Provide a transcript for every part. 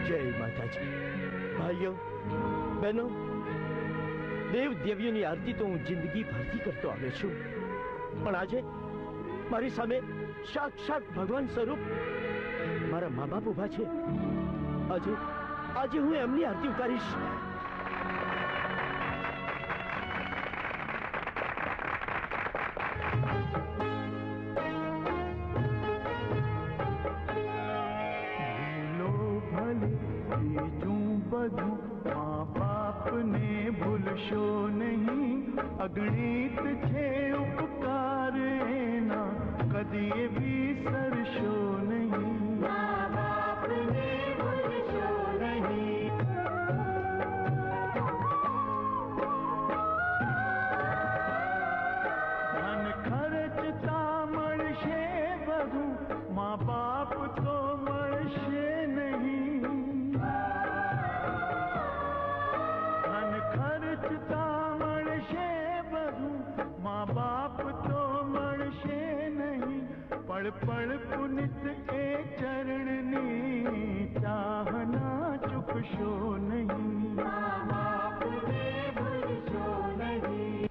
જય માતાજી. ભાઈઓ બહેનો, દેવ દેવીઓની આરતી તો હું જિંદગી ભરથી કરતો આવ્યો છું, પણ આજે મારી સામે સાક્ષાત ભગવાન સ્વરૂપ મારા મા બાપ ઉભા છે. આજે હું એમની આરતી ઉતારીશ. બધું મા બાપને ભૂલશો નહીં, અગણિત છે ઉપકાર એના, કદી વિસરશો નહીં. મા બાપને ભૂલશો નહીં. ધન ખર્ચતા મળશે બધું, મા બાપ તો મળશે નહીં. મા બાપ તો મળશે નહીં, પળ પળ પુનિત એ ચરણની ચાહના ચૂકશો નહીં. મા બાપને ભૂલશો નહીં.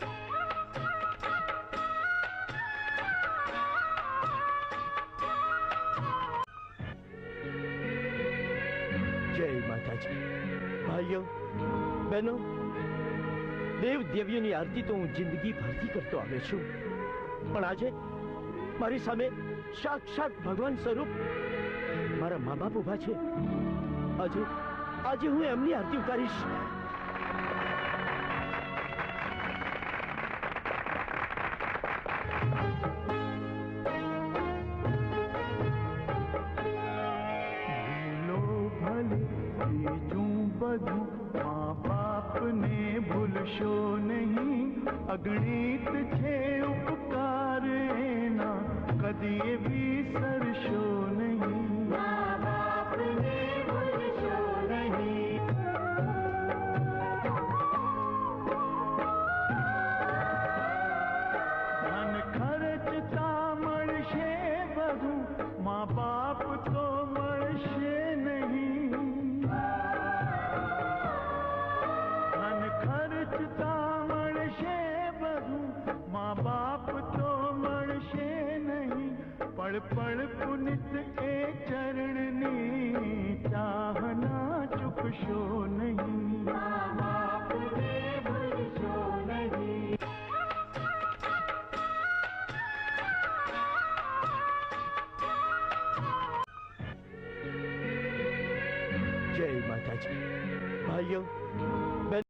જય માતાજી. ભાઈઓ બહેનો, દેવ દેવીઓની આરતી તો હું જિંદગી ભરથી કરતો આવ્યો છું, પણ આજે મારી સામે સાક્ષાત ભગવાન સ્વરૂપ મારા મા બાપ ઉભા છે. આજે હું એમની આરતી ઉતારીશ. બધું મા બાપને ભૂલશો નહીં, અગણિત છે ઉપકાર એના, કદી વિસરશો નહીં. મા બાપને ભૂલશો નહીં. ધન ખર્ચતા મળશે બધું, મા બાપ તો મળશે નહીં. મા બાપ તો મળશે નહીં, પળ પળ પુનિત એ ચરણની ચાહના ચૂકશો નહીં. મા બાપને ભૂલશો નહીં. જય માતાજી. ભાઈઓ